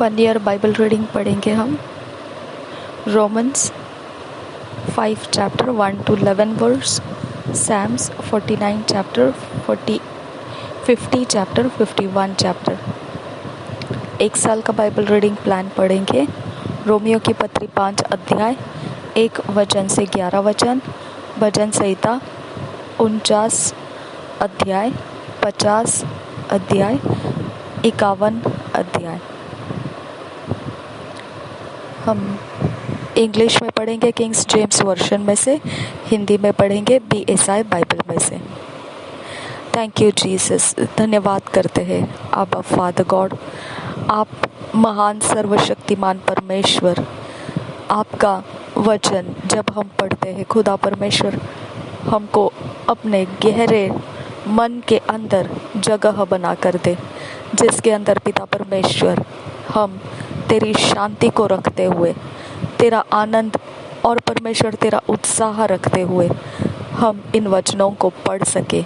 1 year Bible reading पढ़ेंगे हम Romans 5 chapter 1 to 11 verse, Psalms 49 chapter 50 chapter 51 chapter. 1 साल का बाइबल रीडिंग प्लान पढ़ेंगे। रोमियो की पत्री 5 अध्याय 1 वचन से 11 वचन, भजन संहिता 49 अध्याय 50 अध्याय 51 अध्याय। हम इंग्लिश में पढ़ेंगे किंग्स जेम्स वर्शन में से, हिंदी में पढ़ेंगे BSI बाइबल में से। थैंक यू जीसस, धन्यवाद करते हैं आबा फादर गॉड, आप महान सर्वशक्तिमान परमेश्वर। आपका वचन जब हम पढ़ते हैं खुदा परमेश्वर, हमको अपने गहरे मन के अंदर जगह बना कर दे, जिसके अंदर पिता परमेश्वर हम तेरी शांति को रखते हुए, तेरा आनंद और परमेश्वर तेरा उत्साह रखते हुए हम इन वचनों को पढ़ सके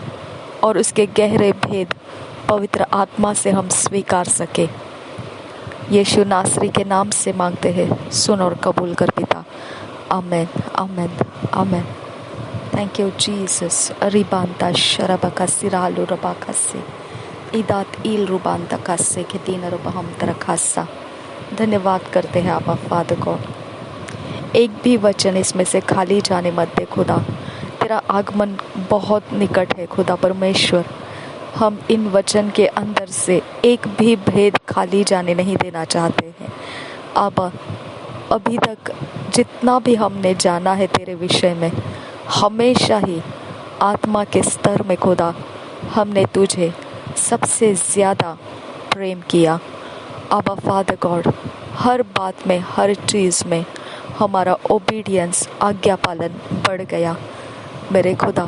और उसके गहरे भेद पवित्र आत्मा से हम स्वीकार सके। यीशु नासरी के नाम से मांगते हैं, सुन और कबूल कर पिता। Amen amen amen. Thank you Jesus. रिबांता शरबका सिरालु रबाकसे इदात इल रुबांता कासे के तीन रुबहम तरखासा। धन्यवाद करते हैं आपा फादर गॉड। एक भी वचन इसमें से खाली जाने मत दे खुदा। तेरा आगमन बहुत निकट है खुदा परमेश्वर। हम इन वचन के अंदर से एक भी भेद खाली जाने नहीं देना चाहते हैं। अब अभी तक जितना भी हमने जाना है तेरे विषय में, हमेशा ही आत्मा के स्तर में खुदा हमने तुझे सबसे ज़्यादा प्रेम किया। आबा फादर गॉड, हर बात में, हर चीज़ में हमारा ओबीडियंस, आज्ञा पालन बढ़ गया। मेरे खुदा,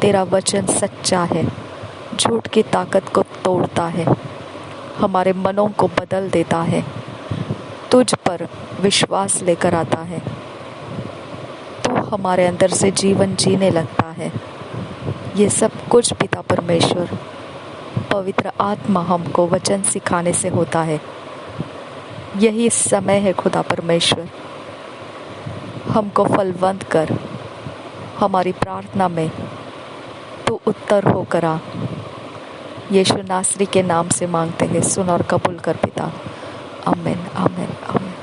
तेरा वचन सच्चा है, झूठ की ताकत को तोड़ता है, हमारे मनों को बदल देता है, तुझ पर विश्वास लेकर आता है, तू हमारे अंदर से जीवन जीने लगता है। ये सब कुछ पिता परमेश्वर पवित्र आत्मा हमको वचन सिखाने से होता है। यही समय है खुदा परमेश्वर, हमको फलवंत कर, हमारी प्रार्थना में तू उत्तर होकर आ। यीशु नासरी के नाम से मांगते हैं, सुन और कबूल कर पिता। आमीन आमीन आमीन।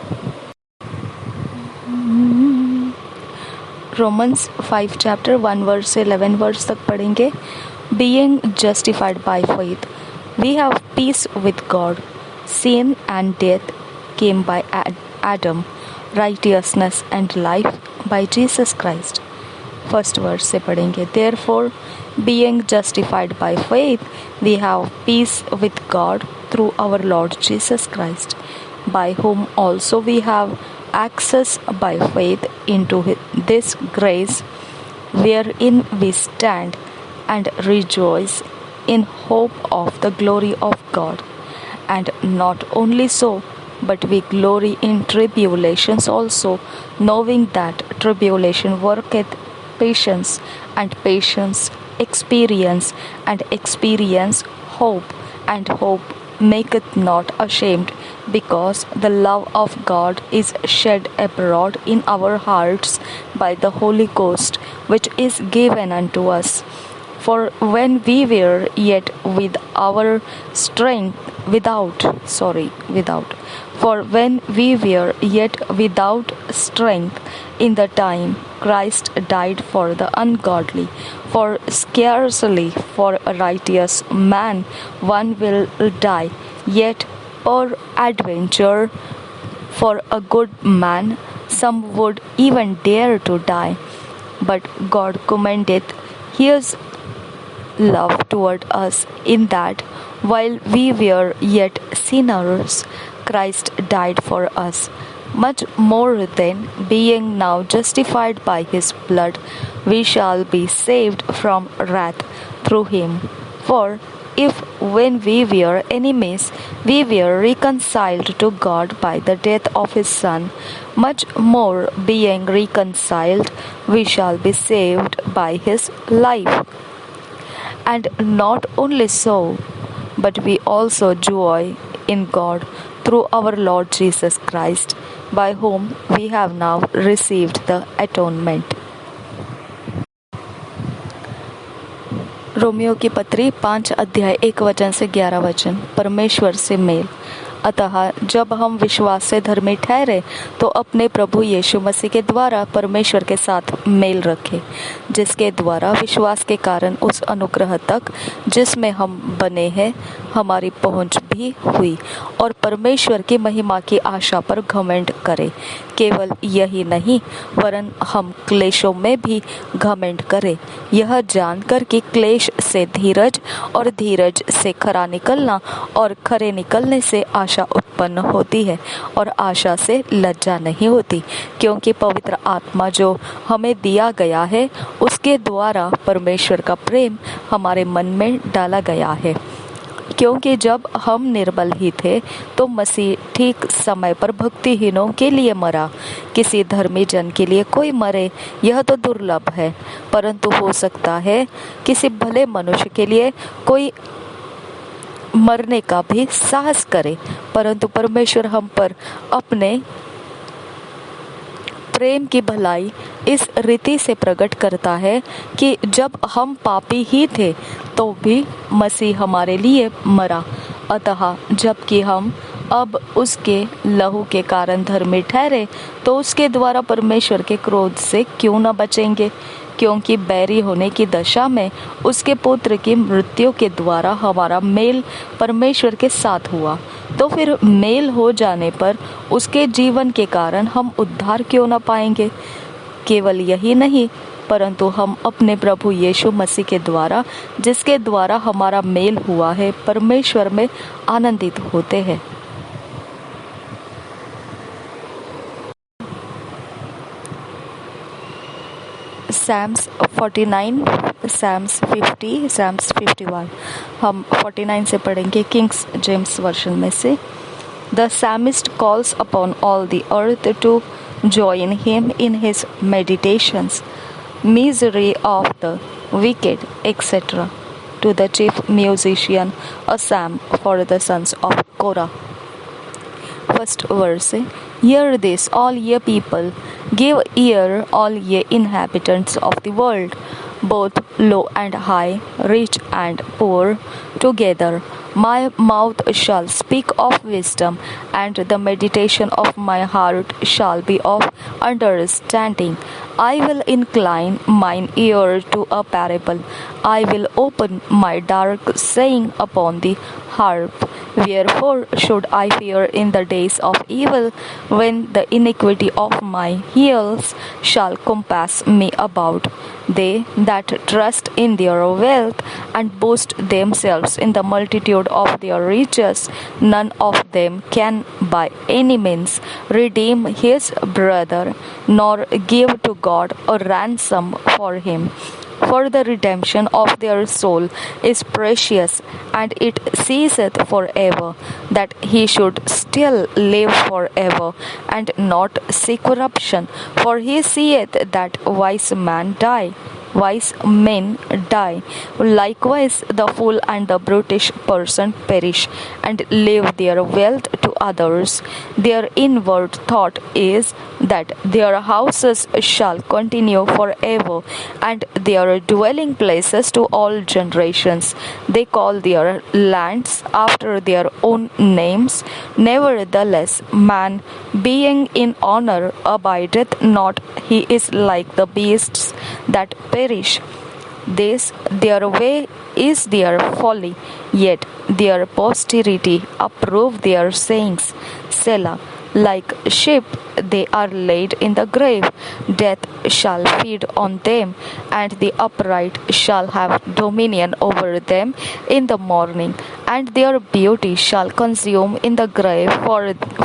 रोमन्स 5 चैप्टर 1 वर्स से 11 वर्स तक पढ़ेंगे। Being justified by faith, we have peace with God. Sin and death came by Adam, righteousness and life by Jesus Christ. First verse से पढ़ेंगे। Therefore, being justified by faith, we have peace with God through our Lord Jesus Christ, by whom also we have access by faith into this grace wherein we stand and rejoice in hope of the glory of God. And not only so, but we glory in tribulations also, knowing that tribulation worketh patience, and patience experience, and experience hope, and hope maketh not ashamed, because the love of God is shed abroad in our hearts by the Holy Ghost, which is given unto us. For when we were yet For when we were yet without strength, in the time Christ died for the ungodly. For scarcely for a righteous man one will die, yet peradventure for a good man some would even dare to die. But God commendeth his love toward us, in that while we were yet sinners, Christ died for us. Much more then, being now justified by his blood, we shall be saved from wrath through him. For if when we were enemies, we were reconciled to God by the death of his Son, much more being reconciled, we shall be saved by his life. And not only so, but we also joy in God through our Lord Jesus Christ, by whom we have now received the atonement. Romeo की पत्री 5 अध्याय 1 वचन से 11 वचन। परमेश्वर से mail. अतः जब हम विश्वास से धर्मी ठहरे तो अपने प्रभु यीशु मसीह के द्वारा परमेश्वर के साथ मेल रखें, जिसके द्वारा विश्वास के कारण उस अनुग्रह तक जिसमें हम बने हैं हमारी पहुंच भी हुई, और परमेश्वर की महिमा की आशा पर घमंड करें। केवल यही नहीं, वरन हम क्लेशों में भी घमंड करें, यह जानकर कि क्लेश से धीरज और धीरज से खरा निकलना और खरे निकलने से आशा उत्पन्न होती है, और आशा से लज्जा नहीं होती, क्योंकि पवित्र आत्मा जो हमें दिया गया है उसके द्वारा परमेश्वर का प्रेम हमारे मन में डाला गया है। क्योंकि जब हम निर्बल ही थे तो मसीह ठीक समय पर भक्तिहीनों के लिए मरा। किसी धर्मी जन के लिए कोई मरे यह तो दुर्लभ है, परंतु हो सकता है किसी भले मनुष्य के लिए कोई मरने का भी साहस करे। परंतु परमेश्वर हम पर अपने प्रेम की भलाई इस रीति से प्रकट करता है कि जब हम पापी ही थे तो भी मसीह हमारे लिए मरा। अतः जबकि हम अब उसके लहू के कारण धर्मी ठहरे तो उसके द्वारा परमेश्वर के क्रोध से क्यों न बचेंगे, क्योंकि बैरी होने की दशा में उसके पुत्र की मृत्यु के द्वारा हमारा मेल परमेश्वर के साथ हुआ, तो फिर मेल हो जाने पर उसके जीवन के कारण हम उद्धार क्यों न पाएंगे। केवल यही नहीं, परंतु हम अपने प्रभु यीशु मसीह के द्वारा, जिसके द्वारा हमारा मेल हुआ है, परमेश्वर में आनंदित होते हैं। Psalms 49, Psalms 50, Psalms 51। हम 49 से पढ़ेंगे किंग्स जेम्स वर्जन में से। The psalmist calls upon all the earth to join him in his meditations, misery of the wicked, etc. To the chief musician, a psalm for the sons of Korah. First verse, hear this, all ye people, give ear, all ye inhabitants of the world, both low and high, rich and poor, together. My mouth shall speak of wisdom, and the meditation of my heart shall be of understanding. I will incline mine ear to a parable. I will open my dark saying upon the harp. Wherefore should I fear in the days of evil, when the iniquity of my heels shall compass me about? They that trust in their wealth and boast themselves in the multitude of their riches, none of them can by any means redeem his brother, nor give to God a ransom for him. For the redemption of their soul is precious, and it ceaseth forever, that he should still live forever, and not see corruption. For he seeth that wise men die. Likewise the fool and the brutish person perish, and leave their wealth to others. Their inward thought is that their houses shall continue forever, and their dwelling places to all generations. They call their lands after their own names. Nevertheless, man, being in honor, abideth not. He is like the beasts that perish. This their way is their folly, yet their posterity approve their sayings. Selah. Like sheep they are laid in the grave. Death shall feed on them, and the upright shall have dominion over them in the morning. And their beauty shall consume in the grave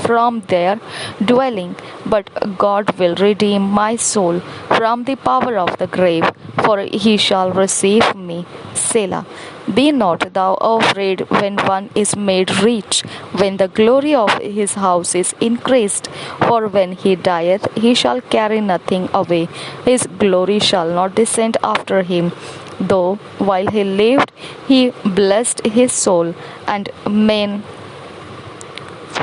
from their dwelling. But God will redeem my soul from the power of the grave, for he shall receive me. Selah. Be not thou afraid when one is made rich, when the glory of his house is increased. For when he dieth, he shall carry nothing away. His glory shall not descend after him. Though while he lived, he blessed his soul, and men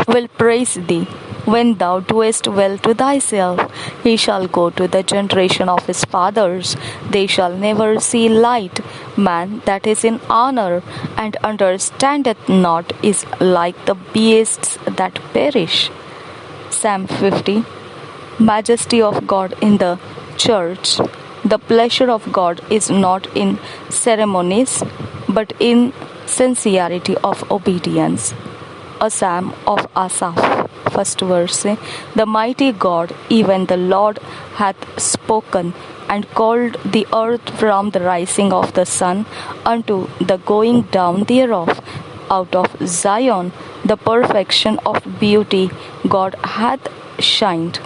will praise thee. When thou doest well to thyself, he shall go to the generation of his fathers. They shall never see light. Man that is in honor and understandeth not is like the beasts that perish. Psalm 50. Majesty of God in the church. The pleasure of God is not in ceremonies, but in sincerity of obedience. A psalm of Asaph. First verse. The mighty God, even the Lord, hath spoken, and called the earth from the rising of the sun unto the going down thereof. Out of Zion the perfection of beauty God hath shined.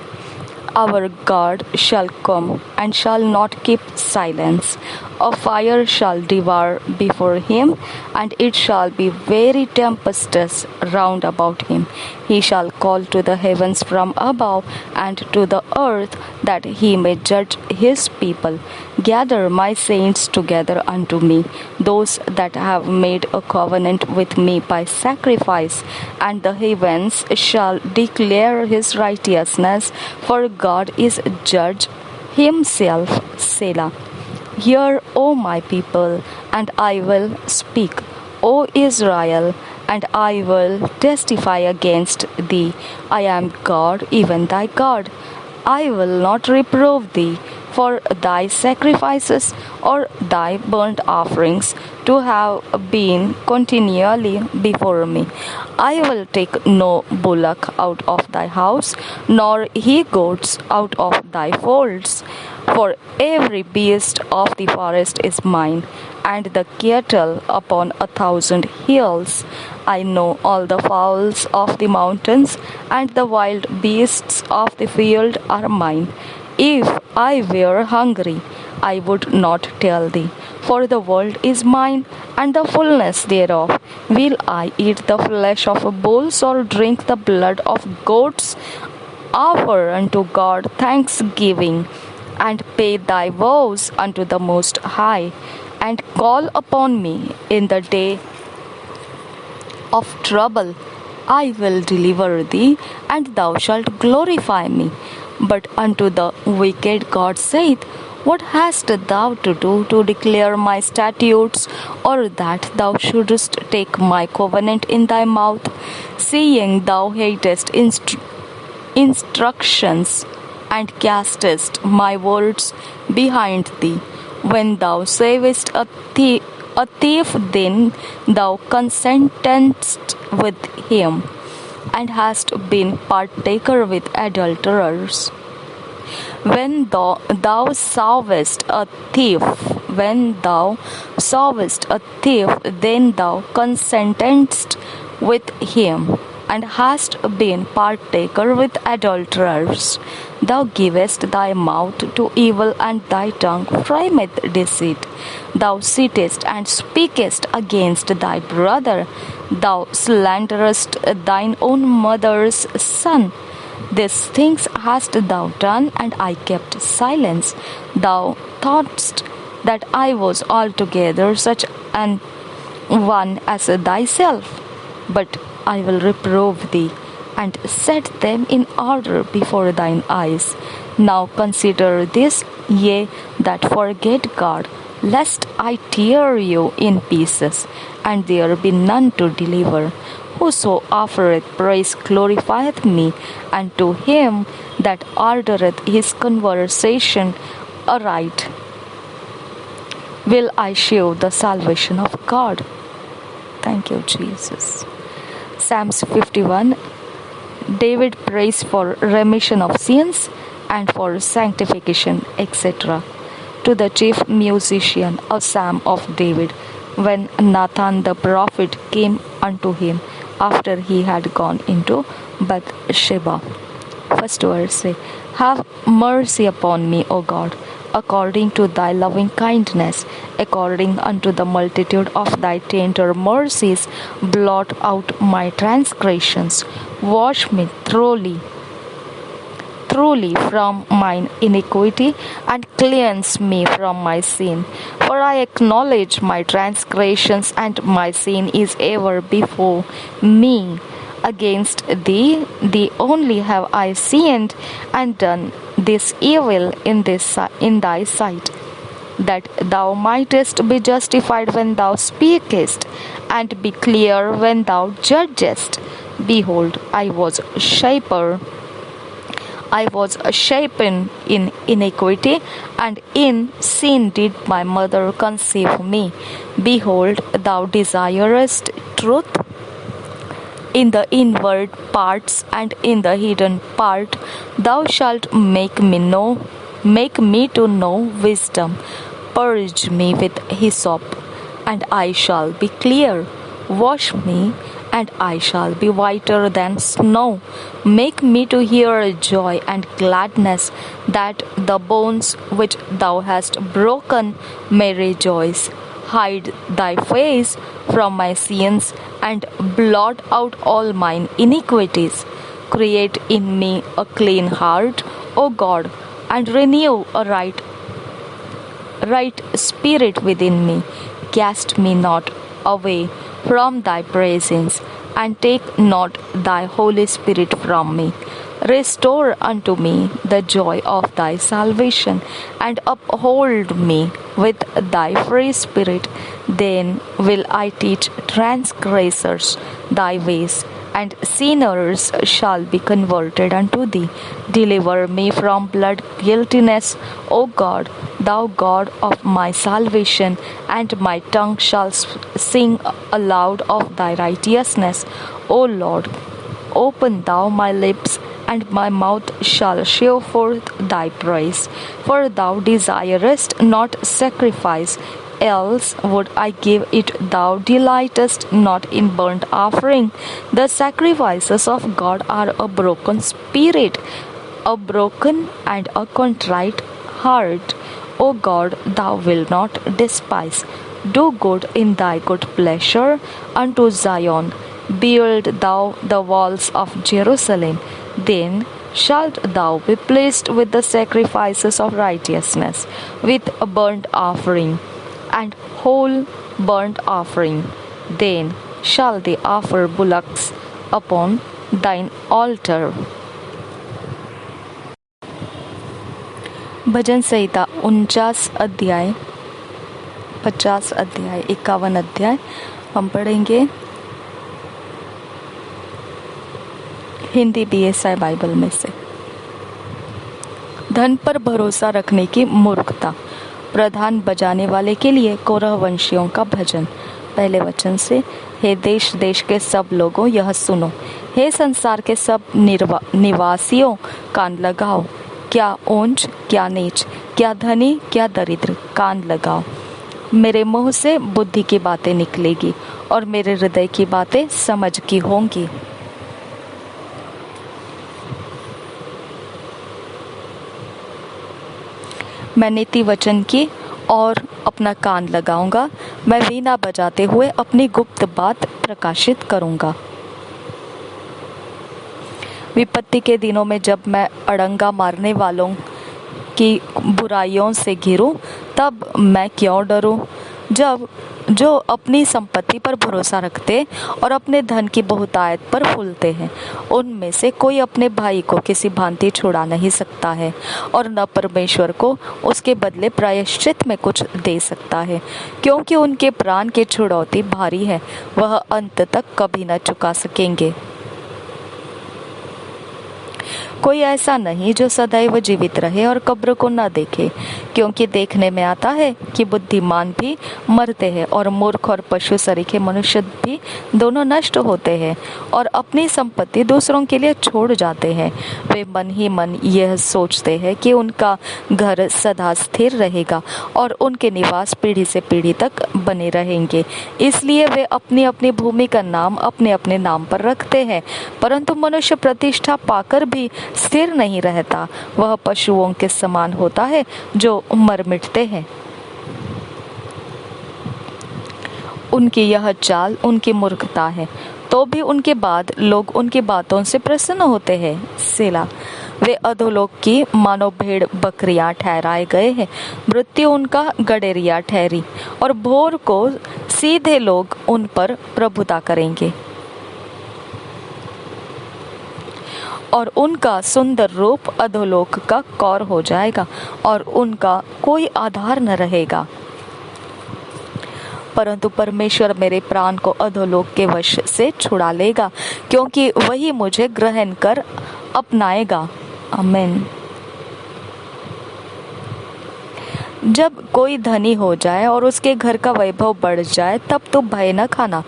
Our God shall come and shall not keep silence. A fire shall devour before him, and it shall be very tempestuous round about him. He shall call to the heavens from above, and to the earth, that he may judge his people. Gather my saints together unto me, those that have made a covenant with me by sacrifice, and the heavens shall declare his righteousness, for God is judge himself. Selah. Hear, O my people, and I will speak, O Israel, and I will testify against thee. I am God, even thy God. I will not reprove thee for thy sacrifices or thy burnt offerings to have been continually before me. I will take no bullock out of thy house, nor he goats out of thy folds. For every beast of the forest is mine, and the cattle upon 1,000 hills. I know all the fowls of the mountains, and the wild beasts of the field are mine. If I were hungry, I would not tell thee, for the world is mine, and the fullness thereof. Will I eat the flesh of bulls, or drink the blood of goats? Offer unto God thanksgiving, and pay thy vows unto the Most High, and call upon me in the day of trouble. I will deliver thee, and thou shalt glorify me. But unto the wicked God saith, What hast thou to do to declare my statutes, or that thou shouldest take my covenant in thy mouth, seeing thou hatest instructions, and castest my words behind thee? When thou savest a thief, then thou consentest with him, and hast been partaker with adulterers. When thou sawest a thief, then thou consentest with him, and hast been partaker with adulterers. Thou givest thy mouth to evil, and thy tongue frameth deceit. Thou sittest and speakest against thy brother. Thou slanderest thine own mother's son. These things hast thou done, and I kept silence. Thou thoughtst that I was altogether such an one as thyself. But I will reprove thee, and set them in order before thine eyes. Now consider this, ye that forget God, lest I tear you in pieces, and there be none to deliver. Whoso offereth praise glorifieth me, and to him that ordereth his conversation aright will I shew the salvation of God. Thank you, Jesus. Psalms 51. David prays for remission of sins and for sanctification, etc. To the chief musician, a psalm of David, when Nathan the prophet came unto him after he had gone into Bathsheba. First verse. Have mercy upon me, O God, according to thy loving kindness, according unto the multitude of thy tender mercies, blot out my transgressions. Wash me thoroughly from mine iniquity, and cleanse me from my sin. For I acknowledge my transgressions, and my sin is ever before me. Against thee, thee only have I sinned and done this evil in thy sight, that thou mightest be justified when thou speakest, and be clear when thou judgest. Behold, I was shapen in iniquity, and in sin did my mother conceive me. Behold, thou desirest truth in the inward parts, and in the hidden part thou shalt make me to know wisdom. Purge me with hyssop, and I shall be clear. Wash me, and I shall be whiter than snow. Make me to hear joy and gladness, that the bones which thou hast broken may rejoice. Hide thy face from my sins, and blot out all mine iniquities. Create in me a clean heart, O God, and renew a right spirit within me. Cast me not away from thy presence, and take not thy Holy Spirit from me. Restore unto me the joy of thy salvation, and uphold me with thy free spirit. Then will I teach transgressors thy ways, and sinners shall be converted unto thee. Deliver me from blood guiltiness, O God, thou God of my salvation, and my tongue shall sing aloud of thy righteousness. O Lord, open thou my lips, and my mouth shall show forth thy praise. For thou desirest not sacrifice, else would I give it. Thou delightest not in burnt offering. The sacrifices of God are a broken spirit, a broken and a contrite heart. O God, thou wilt not despise. Do good in thy good pleasure unto Zion. Build thou the walls of Jerusalem. Then shalt thou be pleased with the sacrifices of righteousness, with a burnt offering and whole burnt offering. Then shall they offer bullocks upon thine altar. भजन संहिता 49 अध्याय 50 अध्याय 51 अध्याय हम पढ़ेंगे Hindi BSI Bible में से। धन पर भरोसा रखने की मूर्खता। प्रधान बजाने वाले के लिए कोरह वंशियों का भजन। पहले वचन से, हे देश देश के सब लोगों यह सुनो, हे संसार के सब निवासियों कान लगाओ। क्या ऊंच क्या नीच, क्या धनी क्या दरिद्र, कान लगाओ। मेरे मुंह से बुद्धि की बातें निकलेगी, और मेरे हृदय की बातें समझ की होंगी। मैं नीति वचन की और अपना कान लगाऊंगा। मैं वीणा बजाते हुए अपनी गुप्त बात प्रकाशित करूंगा। विपत्ति के दिनों में जब मैं अड़ंगा मारने वालों की बुराइयों से घिरूं, तब मैं क्यों डरूं? जब जो अपनी संपत्ति पर भरोसा रखते और अपने धन की बहुतायत पर फूलते हैं, उनमें से कोई अपने भाई को किसी भांति छुड़ा नहीं सकता है, और न परमेश्वर को उसके बदले प्रायश्चित में कुछ दे सकता है, क्योंकि उनके प्राण की छुड़ौती भारी है, वह अंत तक कभी न चुका सकेंगे। कोई ऐसा नहीं जो सदैव जीवित रहे और कब्र को न देखे, क्योंकि देखने में आता है कि बुद्धिमान भी मरते हैं, और मूर्ख और पशु सरीखे मनुष्य भी दोनों नष्ट होते हैं और अपनी संपत्ति दूसरों के लिए छोड़ जाते हैं। वे मन ही मन यह सोचते हैं कि उनका घर सदा स्थिर रहेगा और उनके निवास पीढ़ी से पीढ़ी तक बने रहेंगे, इसलिए वे अपनी अपनी भूमि का नाम अपने अपने नाम पर रखते हैं। परंतु मनुष्य प्रतिष्ठा पाकर भी स्थिर नहीं रहता, वह पशुओं के समान होता है जो मर मिटते हैं। उनकी यह चाल उनकी मूर्खता है, तो भी उनके बाद लोग उनकी बातों से प्रसन्न होते हैं। सेला। वे अधोलोक की मानो भेड़ बकरियां ठहराए गए हैं, मृत्यु उनका गडेरिया ठहरी, और भोर को सीधे लोग उन पर प्रभुता करेंगे। और उनका सुंदर रूप अधोलोक का कौर हो जाएगा और उनका कोई आधार न रहेगा। परंतु परमेश्वर मेरे प्राण को अधोलोक के वश से छुड़ा लेगा, क्योंकि वही मुझे ग्रहण कर अपनाएगा। आमीन। जब कोई धनी हो जाए और उसके घर का वैभव बढ़ जाए, तब तो भय न खाना,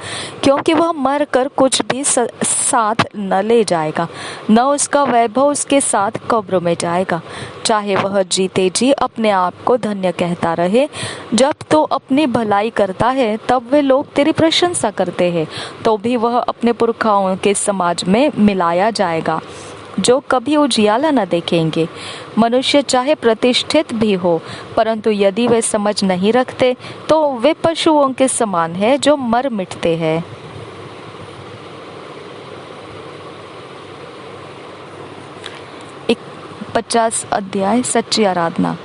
क्योंकि वह मर कर कुछ भी साथ न ले जाएगा, न उसका वैभव उसके साथ कब्र में जाएगा। चाहे वह जीते जी अपने आप को धन्य कहता रहे। जब तो अपनी भलाई करता है, तब वे लोग तेरी प्रशंसा करते हैं, तो भी वह अपने पुरखाओं के समाज में मिलाया जाएगा, जो कभी उजियाला न देखेंगे। मनुष्य चाहे प्रतिष्ठित भी हो, परंतु यदि वे समझ नहीं रखते, तो वे पशुओं के समान हैं जो मर मिटते हैं। एक 50 अध्याय सच्ची आराधना।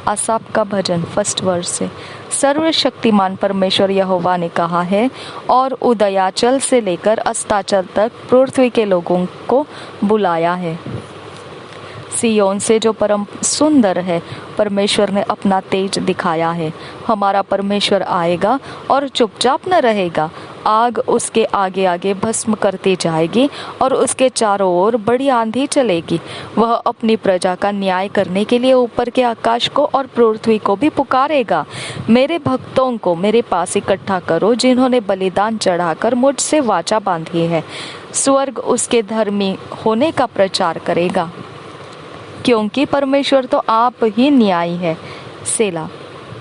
आसाप का भजन 1 वर्ष से। सर्वशक्तिमान परमेश्वर यहोवा ने कहा है, और उदयाचल से लेकर अस्ताचल तक पृथ्वी के लोगों को बुलाया है। सियोन से जो परम सुंदर है, परमेश्वर ने अपना तेज दिखाया है। हमारा परमेश्वर आएगा और चुपचाप न रहेगा। आग उसके आगे आगे भस्म करती जाएगी और उसके चारों ओर बड़ी आंधी चलेगी। वह अपनी प्रजा का न्याय करने के लिए ऊपर के आकाश को और पृथ्वी को भी पुकारेगा। मेरे भक्तों को मेरे पास इकट्ठा करो, जिन्होंने बलिदान चढ़ाकर मुझसे वाचा बांधी है। स्वर्ग उसके धर्मी होने का प्रचार करेगा, क्योंकि परमेश्वर तो आप ही न्यायी है। सेला।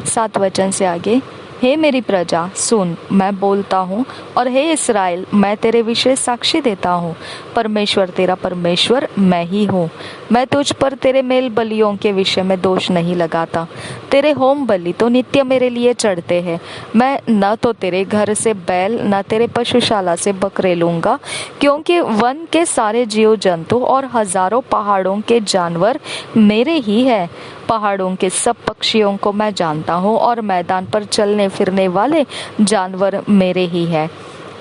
7 वचन से आगे। हे मेरी प्रजा सुन, मैं बोलता हूँ, और हे इस्राएल, मैं तेरे विषय साक्षी देता हूँ। परमेश्वर तेरा परमेश्वर मैं ही हूँ। मैं तुझ पर तेरे मेल बलियों के विषय में दोष नहीं लगाता। तेरे होम बलि तो नित्य मेरे लिए चढ़ते हैं। मैं न तो तेरे घर से बैल, न तेरे पशुशाला से बकरे लूंगा, क्योंकि वन के सारे जीव जंतु और हजारों पहाड़ों के जानवर मेरे ही है। पहाड़ों के सब पक्षियों को मैं जानता हूँ, और मैदान पर चलने फिरने वाले जानवर मेरे ही है।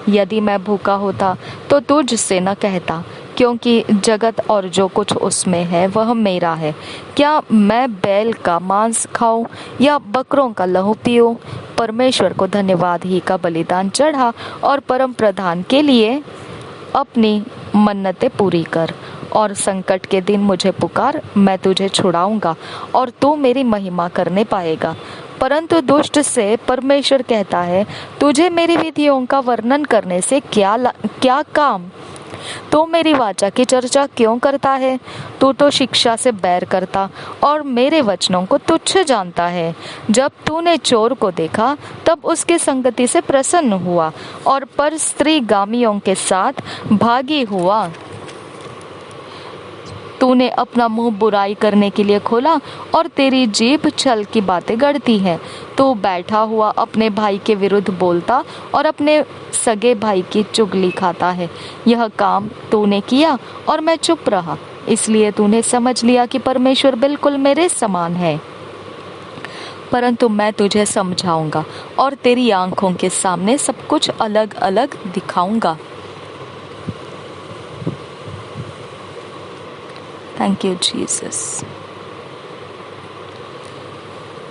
यदि मैं भूखा होता तो तुझसे न कहता, क्योंकि जगत और जो कुछ उसमें है वह मेरा है। क्या मैं बैल का मांस खाऊं या बकरों का लहू पीऊं? परमेश्वर को धन्यवाद ही का बलिदान चढ़ा और परम प्रधान के लिए अपनी मन्नतें पूरी कर। और संकट के दिन मुझे पुकार, मैं तुझे छुड़ाऊंगा और तू मेरी महिमा करने पाएगा। परंतु दुष्ट से परमेश्वर कहता है, तुझे मेरी विधियों का वर्णन करने से क्या काम? तो मेरी वाचा की चर्चा क्यों करता है? तू तो शिक्षा से बैर करता और मेरे वचनों को तुच्छ जानता है। जब तूने चोर को देखा, तब उसकी संगति से प्रसन्न हुआ और पर स्त्री गामियों के साथ भागी हुआ। तूने अपना मुंह बुराई करने के लिए खोला और तेरी जीभ छल की बातें गढ़ती है। तू बैठा हुआ अपने भाई के विरुद्ध बोलता और अपने सगे भाई की चुगली खाता है। यह काम तूने किया और मैं चुप रहा, इसलिए तूने समझ लिया कि परमेश्वर बिल्कुल मेरे समान है। परंतु मैं तुझे समझाऊंगा और तेरी आंखों के सामने सब कुछ अलग अलग दिखाऊंगा। Thank you Jesus.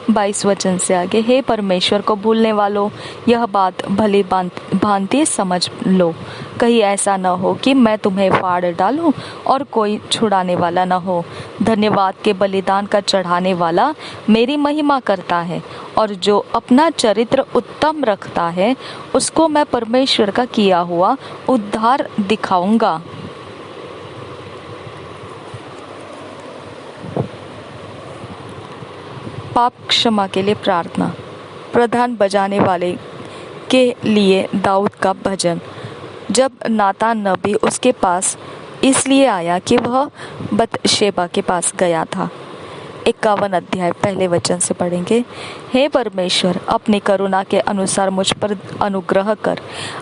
22 वचन से आगे। हे परमेश्वर को भूलने वालों, यह बात भली भांति समझ लो। कहीं ऐसा न हो कि मैं तुम्हें फाड़ डालूं और कोई छुड़ाने वाला न हो। धन्यवाद के बलिदान का चढ़ाने वाला मेरी महिमा करता है, और जो अपना चरित्र उत्तम रखता है, उसको मैं परमेश्वर का किया हुआ उद्धार दिखाऊंगा। पाप क्षमा के लिए प्रार्थना। प्रधान बजाने वाले के लिए दाऊद का भजन। जब नातान नबी उसके पास इसलिए आया कि वह बतशेबा के पास गया था। 51 अध्याय पहले वचन से पढ़ेंगे। हे परमेश्वर, अपनी करुणा के अनुसार मुझ पर अनुग्रह कर।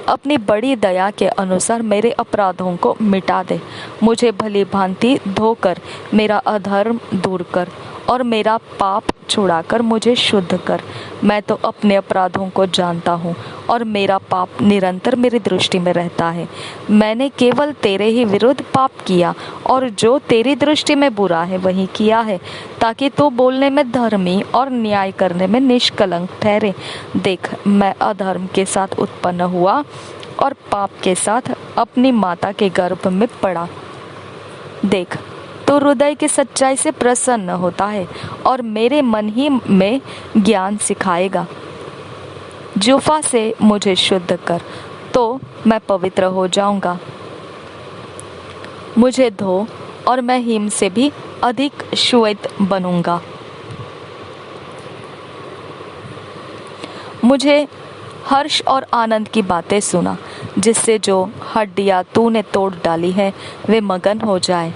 अपनी बड़ी दया के अनुसार मेरे अपराधों को मिटा दे। मुझे भली भांति धोकर मेरा अधर्म दूर कर और मेरा पाप छुड़ाकर मुझे शुद्ध कर। मैं तो अपने अपराधों को जानता हूँ और मेरा पाप निरंतर मेरी दृष्टि में रहता है। मैंने केवल तेरे ही विरुद्ध पाप किया और जो तेरी दृष्टि में बुरा है वही किया है, ताकि तू बोलने में धर्मी और न्याय करने में निष्कलंक ठहरे। देख, मैं अधर्म के साथ उत्पन्न हुआ और पाप के साथ अपनी माता के गर्भ में पड़ा। देख, तो हृदय की सच्चाई से प्रसन्न होता है और मेरे मन ही में ज्ञान सिखाएगा। जुफा से मुझे शुद्ध कर, तो मैं पवित्र हो जाऊंगा। मुझे धो और मैं हिम से भी अधिक श्वेत बनूंगा। मुझे हर्ष और आनंद की बातें सुना, जिससे जो हड्डियां तूने तोड़ डाली है वे मगन हो जाए।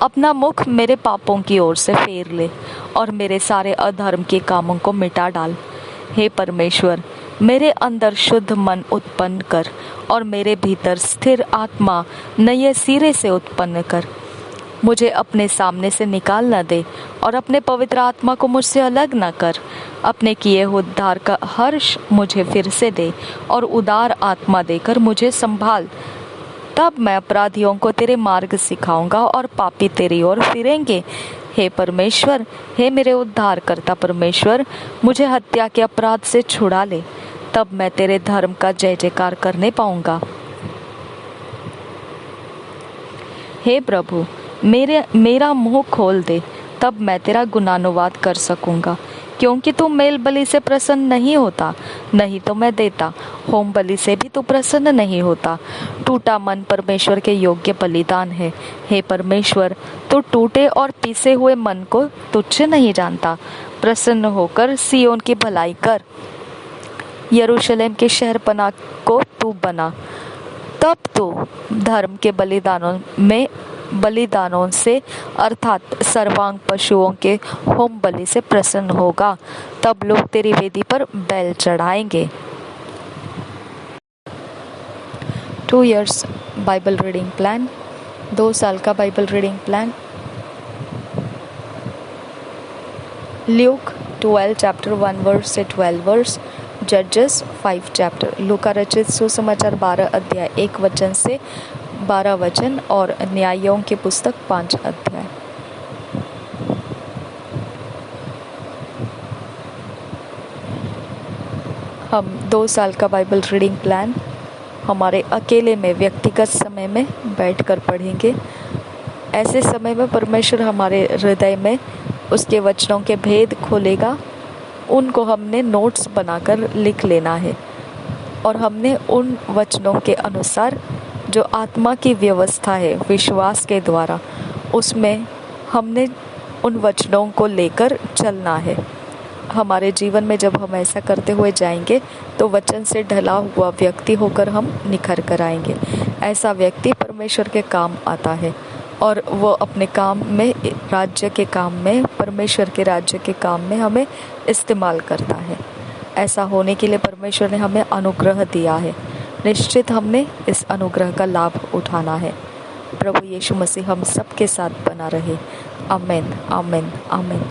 अपना मुख मेरे पापों की ओर से फेर ले और मेरे सारे अधर्म के कामों को मिटा डाल। हे परमेश्वर, मेरे अंदर शुद्ध मन उत्पन्न कर और मेरे भीतर स्थिर आत्मा नए सिरे से उत्पन्न कर। मुझे अपने सामने से निकाल न दे और अपने पवित्र आत्मा को मुझसे अलग न कर। अपने किए हुए उद्धार का हर्ष मुझे फिर से दे और उदार आत्मा देकर मुझे संभाल। तब मैं अपराधियों को तेरे मार्ग सिखाऊंगा और पापी तेरी ओर फिरेंगे। हे परमेश्वर, हे मेरे उद्धारकर्ता परमेश्वर, मुझे हत्या के अपराध से छुड़ा ले। तब मैं तेरे धर्म का जय जयकार करने पाऊंगा। हे प्रभु, मेरा मुंह खोल दे, तब मैं तेरा गुणानुवाद कर सकूंगा। क्योंकि तू मेल बलि से प्रसन्न नहीं होता, नहीं तो मैं देता। होम बलि से भी तू प्रसन्न नहीं होता। टूटा मन परमेश्वर के योग्य बलिदान है। हे परमेश्वर, तू टूटे और पीसे हुए मन को तुच्छ नहीं जानता। प्रसन्न होकर सियोन की भलाई कर, यरूशलेम के शहरपनाह को तू बना। तब तू धर्म के बलिदानों से अर्थात सर्वांग पशुओं के होम बलि से प्रसन्न होगा। तब लोग तेरी वेदी पर बैल चढ़ाएंगे। 2 years बाइबल रीडिंग प्लान, 2 साल का Bible reading plan. Luke 12 chapter 1 verse से 12 वर्स, जजेस 5 चैप्टर, लूका रचित सुसमाचार 12 अध्याय 1 वचन से 12 वचन और न्यायों की पुस्तक 5 अध्याय। हम 2 साल का बाइबल रीडिंग प्लान हमारे अकेले में व्यक्तिगत समय में बैठकर पढ़ेंगे। ऐसे समय में परमेश्वर हमारे हृदय में उसके वचनों के भेद खोलेगा। उनको हमने नोट्स बनाकर लिख लेना है और हमने उन वचनों के अनुसार जो आत्मा की व्यवस्था है विश्वास के द्वारा, उसमें हमने उन वचनों को लेकर चलना है। हमारे जीवन में जब हम ऐसा करते हुए जाएंगे तो वचन से ढला हुआ व्यक्ति होकर हम निखर कर आएंगे। ऐसा व्यक्ति परमेश्वर के काम आता है और वो अपने काम में, राज्य के काम में, परमेश्वर के राज्य के काम में हमें इस्तेमाल करता है। ऐसा होने के लिए परमेश्वर ने हमें अनुग्रह दिया है। निश्चित हमने इस अनुग्रह का लाभ उठाना है। प्रभु यीशु मसीह हम सबके साथ बना रहे। आमीन, आमीन, आमीन।